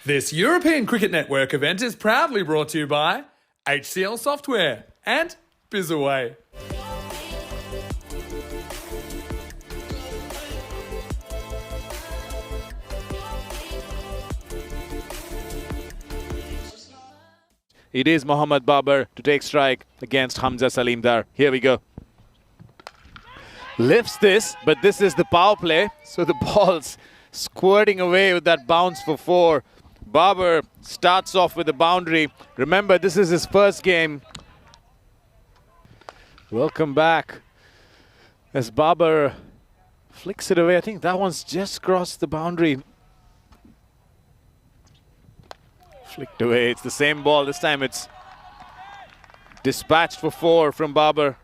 This European Cricket Network event is proudly brought to you by HCL Software and BizAway. It is Mohammad Babar to take strike against Hamza Salimdar. Here we go. Lifts this, but this is the power play. So the ball's squirting away with that bounce for 4. Babar starts off with a boundary. Remember, this is his first game. Welcome back. As Babar flicks it away. I think that one's just crossed the boundary. Flicked away. It's the same ball. This time it's dispatched for 4 from Babar.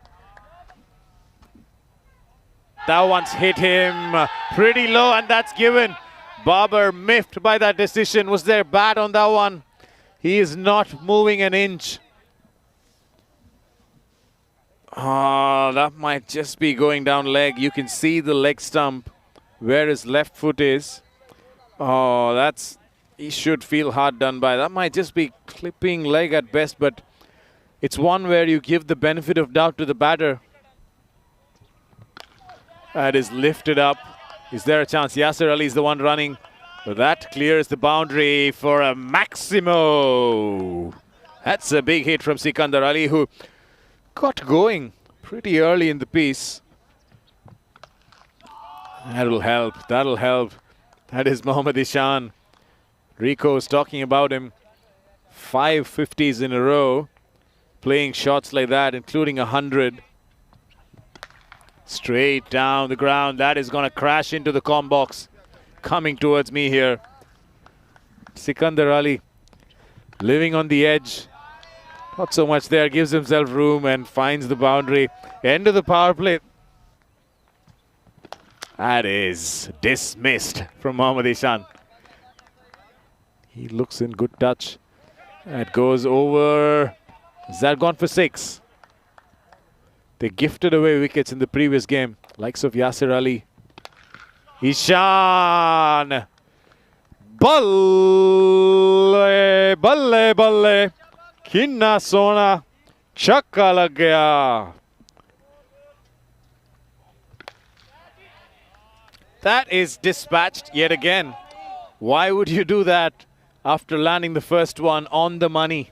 That one's hit him pretty low, and that's given. Babar miffed by that decision. Was there bat on that one? He is not moving an inch. That might just be going down leg. You can see the leg stump where his left foot is. He should feel hard done by. That might just be clipping leg at best, but it's one where you give the benefit of doubt to the batter. That is lifted up. Is there a chance? Yasir Ali is the one running. But that clears the boundary for a Maximo. That's a big hit from Sikandar Ali, who got going pretty early in the piece. That'll help. That'll help. That is Mohammad Ishan. Rico's talking about him. 5 50s in a row. Playing shots like that, including 100. Straight down the ground. That is going to crash into the comm box. Coming towards me here. Sikandar Ali living on the edge. Not so much there. Gives himself room and finds the boundary. End of the power play. That is dismissed from Mohammad Ishan. He looks in good touch. That goes over. Is that gone for 6? They gifted away wickets in the previous game. Likes of Yasir Ali. Ishan. Balle, balle, balle. Kinna sona. Chakka lag gaya. That is dispatched yet again. Why would you do that after landing the first one on the money?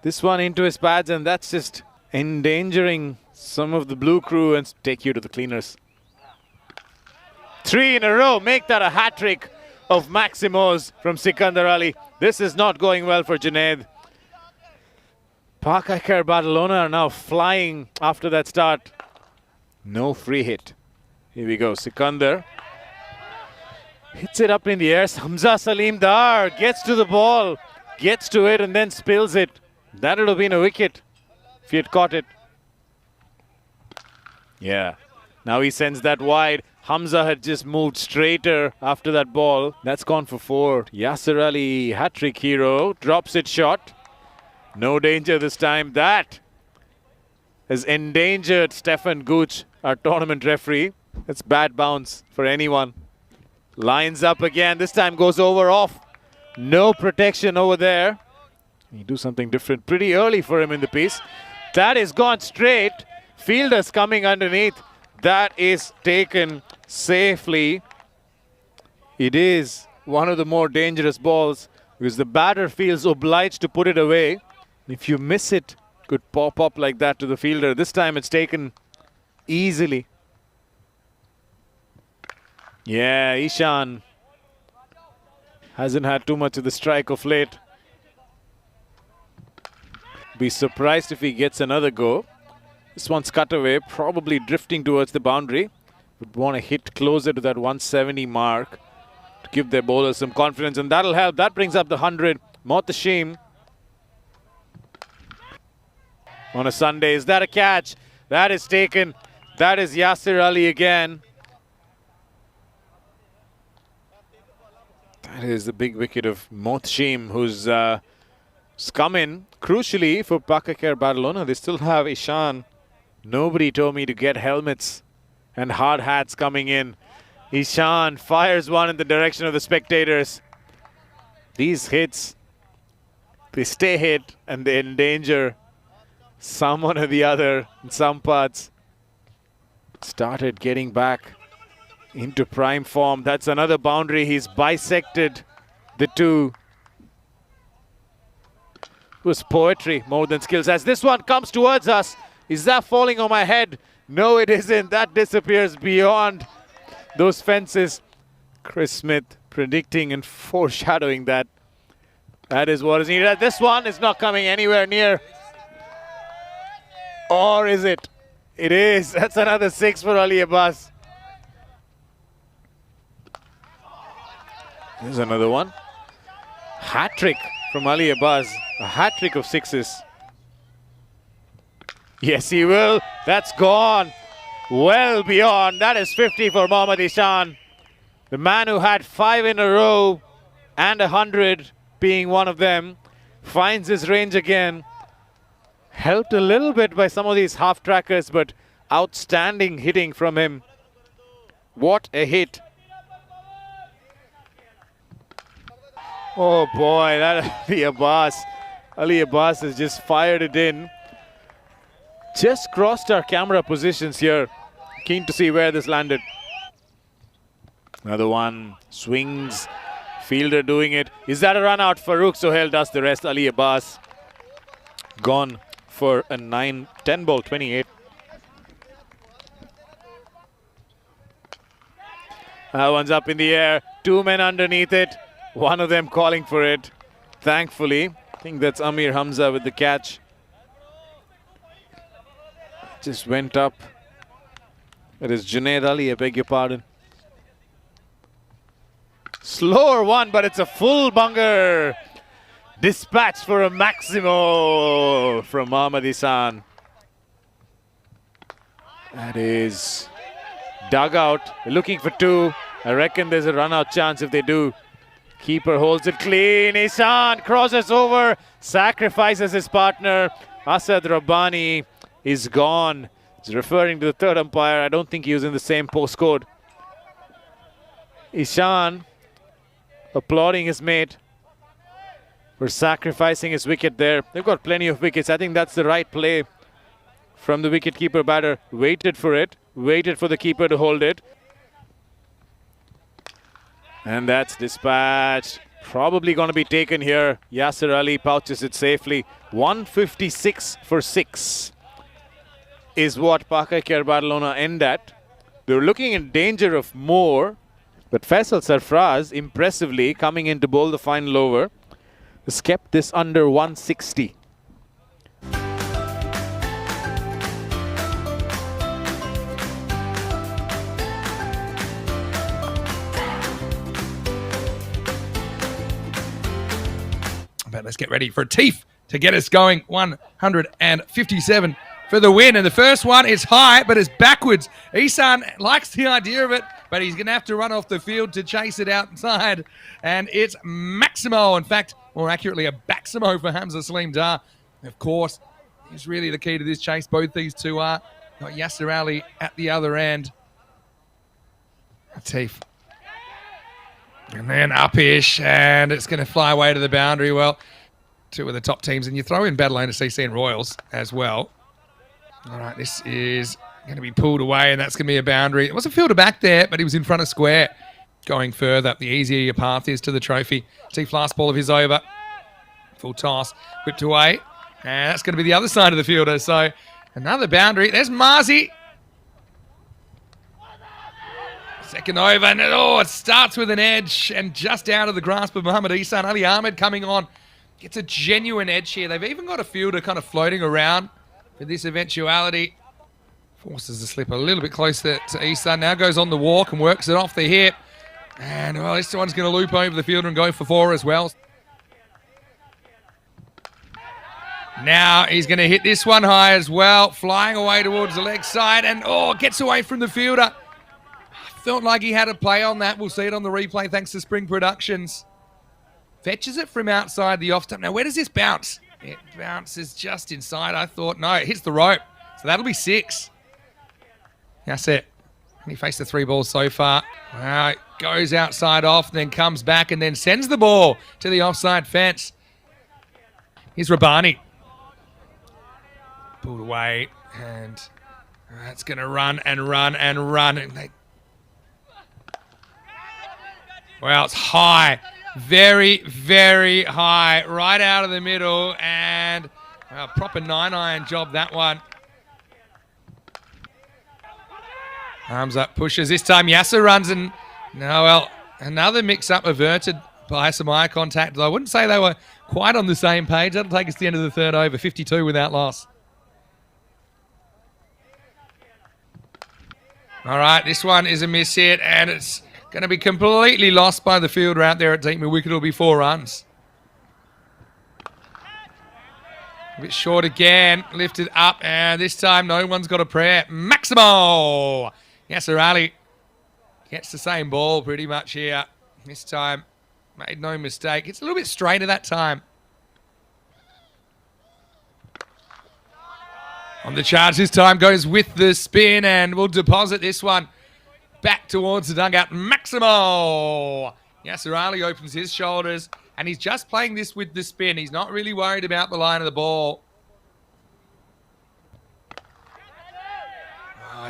This one into his pads, and that's just endangering some of the blue crew and take you to the cleaners. 3 in a row. Make that a hat-trick of Maximos from Sikandar Ali. This is not going well for Junaid. PIC Barcelona are now flying after that start. No free hit. Here we go. Sikandar hits it up in the air. Hamza Salimdar gets to the ball, gets to it, and then spills it. That would have been a wicket if he had caught it. Yeah. Now he sends that wide. Hamza had just moved straighter after that ball. That's gone for 4. Yasir Ali, hat-trick hero, drops it short. No danger this time. That has endangered Stefan Gooch, our tournament referee. That's bad bounce for anyone. Lines up again. This time goes over off. No protection over there. He do something different pretty early for him in the piece. That is gone straight. Fielders coming underneath. That is taken safely. It is one of the more dangerous balls because the batter feels obliged to put it away. If you miss it, could pop up like that to the fielder. This time it's taken easily. Yeah, Ishan hasn't had too much of the strike of late. Be surprised if he gets another go. This one's cut away, probably drifting towards the boundary. Would want to hit closer to that 170 mark to give their bowlers some confidence, and that'll help. That brings up the 100. Mohtashim on a Sunday. Is that a catch? That is taken. That is Yasir Ali again. That is the big wicket of Mohtashim, who's come in crucially for PIC Barcelona. They still have Ishan. Nobody told me to get helmets and hard hats coming in. Ishan fires one in the direction of the spectators. These hits, they stay hit and they endanger someone or the other in some parts. Started getting back into prime form. That's another boundary. He's bisected the two. It was poetry more than skills. As this one comes towards us, is that falling on my head? No, it isn't. That disappears beyond those fences. Chris Smith predicting and foreshadowing that. That is what is needed. This one is not coming anywhere near. Or is it? It is. That's another 6 for Ali Abbas. There's another one. Hat-trick from Ali Abbas. A hat-trick of 6s. Yes, he will. That's gone. Well beyond. That is 50 for Mohammad Ishan. The man who had 5 in a row and 100 being one of them finds his range again. Helped a little bit by some of these half-trackers, but outstanding hitting from him. What a hit. Oh boy, that Ali Abbas has just fired it in. Just crossed our camera positions here. Keen to see where this landed. Another one, swings, fielder doing it. Is that a run out? Farooq Sohail does the rest. Ali Abbas gone for a 10 ball, 28. That one's up in the air. 2 men underneath it. One of them calling for it. Thankfully, I think that's Amir Hamza with the catch. Just went up. It is Junaid Ali, I beg your pardon. Slower one, but it's a full bunger. Dispatch for a Maximo from Mohammad Ihsan. That is dug out. They're looking for 2. I reckon there's a run-out chance if they do. Keeper holds it clean. Ihsan crosses over, sacrifices his partner. Asad Rabbani is gone. He's referring to the third umpire. I don't think he was in the same postcode. Ihsan applauding his mate for sacrificing his wicket there. They've got plenty of wickets. I think that's the right play from the wicket-keeper batter. Waited for it. Waited for the keeper to hold it. And that's dispatched. Probably going to be taken here. Yasser Ali pouches it safely. 156 for 6 is what PIC Barcelona end at. They're looking in danger of more. But Faisal Sarfraz, impressively, coming in to bowl the final over, has kept this under 160. But let's get ready for Teef to get us going. 157 for the win. And the first one is high, but it's backwards. Ihsan likes the idea of it, but he's going to have to run off the field to chase it outside. And it's Maximo. In fact, more accurately, a Baximo for Hamza Salim Dar. Of course, he's really the key to this chase. Both these two are. Got Yasser Ali at the other end. Teef. And then up-ish, and it's going to fly away to the boundary. Well, 2 of the top teams, and you throw in Badalona CC and Royals as well. All right, this is going to be pulled away, and that's going to be a boundary. It was a fielder back there, but he was in front of square. Going further, the easier your path is to the trophy. Teef last ball of his over. Full toss, whipped away, and that's going to be the other side of the fielder. So another boundary. There's Marzi. Second over, and it starts with an edge and just out of the grasp of Mohammad Ihsan. Ali Ahmed coming on. Gets a genuine edge here. They've even got a fielder kind of floating around for this eventuality. Forces the slip a little bit closer to Ihsan. Now goes on the walk and works it off the hip. And, well, this one's going to loop over the fielder and go for 4 as well. Now he's going to hit this one high as well. Flying away towards the leg side and, gets away from the fielder. Felt like he had a play on that. We'll see it on the replay thanks to Spring Productions. Fetches it from outside the off stump. Now, where does this bounce? It bounces just inside. I thought, no, it hits the rope. So that'll be 6. That's it. And he faced the 3 balls so far. Wow, goes outside off, then comes back and then sends the ball to the offside fence. Here's Rabani. Pulled away, and that's going to run and run and run. Well, it's high. Very, very high. Right out of the middle, and a proper 9-iron job, that one. Arms up, pushes. This time Yasser runs and, no, well, another mix-up averted by some eye contact. I wouldn't say they were quite on the same page. That'll take us to the end of the third over, 52 without loss. All right, this one is a miss hit, and it's going to be completely lost by the fielder out there at deep mid wicket. It'll be 4 runs. A bit short again, lifted up, and this time no one's got a prayer. Maximo! Yasser Ali gets the same ball pretty much here. This time, made no mistake. It's a little bit straighter that time. On the charge this time, goes with the spin, and we'll deposit this one back towards the dugout. Maximo! Yasser Ali opens his shoulders, and he's just playing this with the spin. He's not really worried about the line of the ball.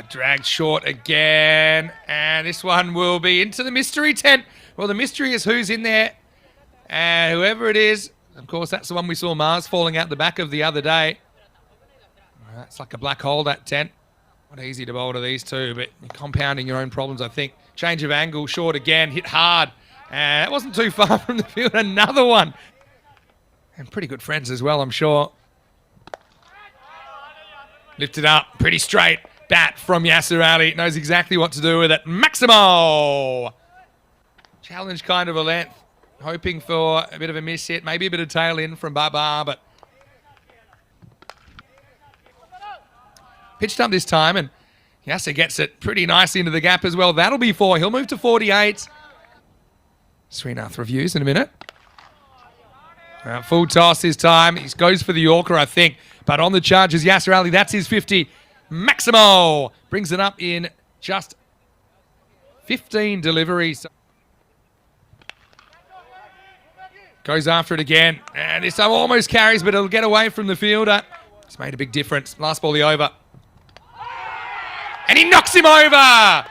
Dragged short again, and this one will be into the mystery tent. Well, the mystery is who's in there, and whoever it is, of course, that's the one we saw Mars falling out the back of the other day. It's like a black hole, that tent. Not easy to bowl to these two, but you're compounding your own problems, I think. Change of angle, short again, hit hard, and it wasn't too far from the field. Another one, and pretty good friends as well, I'm sure. Lifted up, pretty straight. Bat from Yasser Ali, knows exactly what to do with it. Maximo! Challenge kind of a length. Hoping for a bit of a miss hit, maybe a bit of tail in from Baba, but pitched up this time, and Yasser gets it pretty nicely into the gap as well. That'll be 4. He'll move to 48. Srinath reviews in a minute. Full toss this time. He goes for the Yorker, I think, but on the charge is Yasser Ali. That's his 50. Maximo brings it up in just 15 deliveries. Goes after it again, and this time almost carries, but it'll get away from the fielder. It's made a big difference. Last ball, the over. And he knocks him over!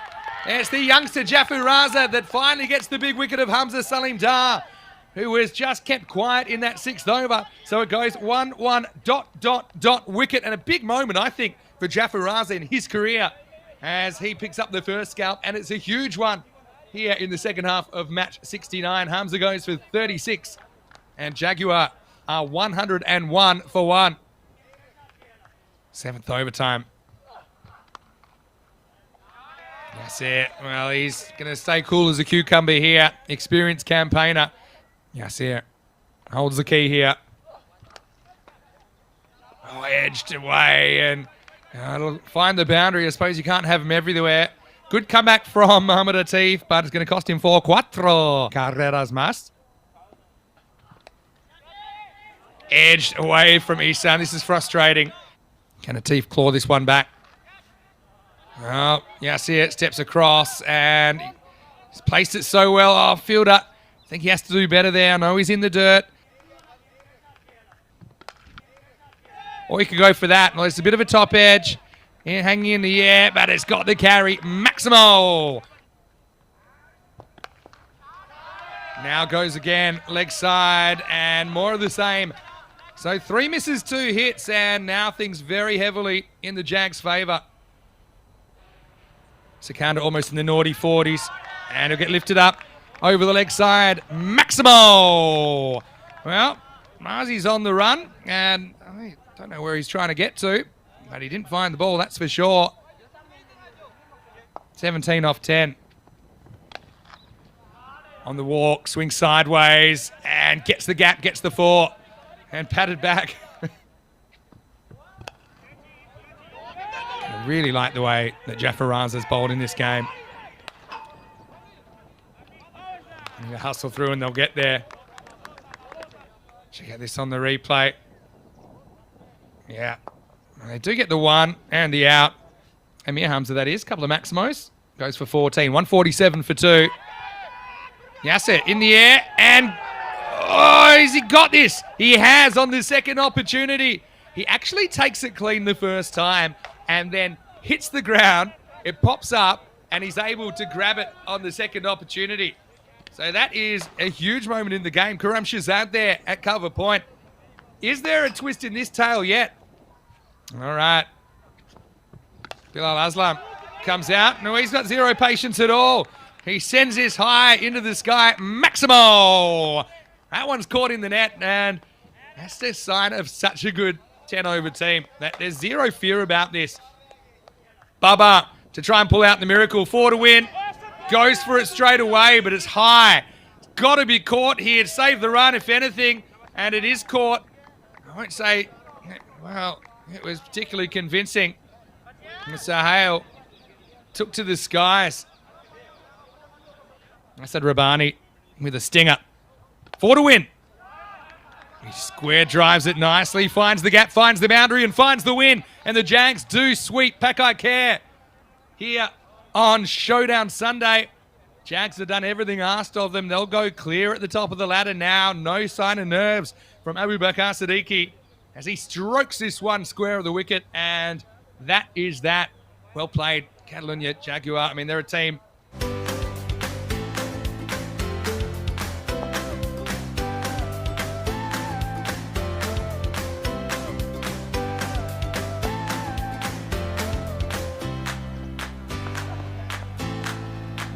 It's the youngster Jaffer Raza that finally gets the big wicket of Hamza Salim Dar, who was just kept quiet in that 6th over. So it goes 1-1, ... wicket, and a big moment, I think, for Jaffer Raza in his career as he picks up the first scalp, and it's a huge one here in the second half of match 69. Hamza goes for 36, and Jaguar are 101 for 1. 7th overtime. That's it. Well, he's going to stay cool as a cucumber here. Experienced campaigner. Yasser holds the key here. Oh, edged away, and it'll find the boundary. I suppose you can't have him everywhere. Good comeback from Mohamed Atif, but it's going to cost him 4 carreras más. Edged away from Isan. This is frustrating. Can Atif claw this one back? Oh, Yasser steps across, and he's placed it so well. Oh, fielder, I think he has to do better there. I know he's in the dirt. Or he could go for that. Well, it's a bit of a top edge. Hanging in the air, but it's got the carry. Maximo! Now goes again, leg side, and more of the same. So 3 misses, 2 hits, and now things very heavily in the Jags' favour. Secunda almost in the naughty 40s, and he'll get lifted up over the leg side. Maximo! Well, Marzi's on the run, and I don't know where he's trying to get to, but he didn't find the ball, that's for sure. 17 off 10. On the walk, swings sideways, and gets the gap, gets the 4, and patted back. I really like the way that Jaffer Raza's bowled in this game. They'll hustle through and they'll get there. Check out this on the replay. Yeah. They do get the 1 and the out. Amir Hamza, that is. A couple of Maximos. Goes for 14. 147 for 2. Yasser in the air, and oh, has he got this? He has on the second opportunity. He actually takes it clean the first time and then hits the ground. It pops up, and he's able to grab it on the second opportunity. So that is a huge moment in the game. Karam Shazad there at cover point. Is there a twist in this tail yet? All right. Bilal Aslam comes out. No, he's got zero patience at all. He sends this high into the sky. Maximo! That one's caught in the net, and that's the sign of such a good 10-over team. That there's zero fear about this. Bubba to try and pull out the miracle. 4 to win. Goes for it straight away, but it's high. It's got to be caught here. Save the run, if anything, and it is caught. I won't say, well, it was particularly convincing. Mr. Hale took to the skies. I said Rabani with a stinger. 4 to win. He square drives it nicely, finds the gap, finds the boundary, and finds the win. And the Jags do sweep PIC Care here on Showdown Sunday. Jags have done everything asked of them. They'll go clear at the top of the ladder now. No sign of nerves from Abu Bakar Siddiqui as he strokes this one square of the wicket. And that is that. Well played, Catalunya Jaguar. I mean, they're a team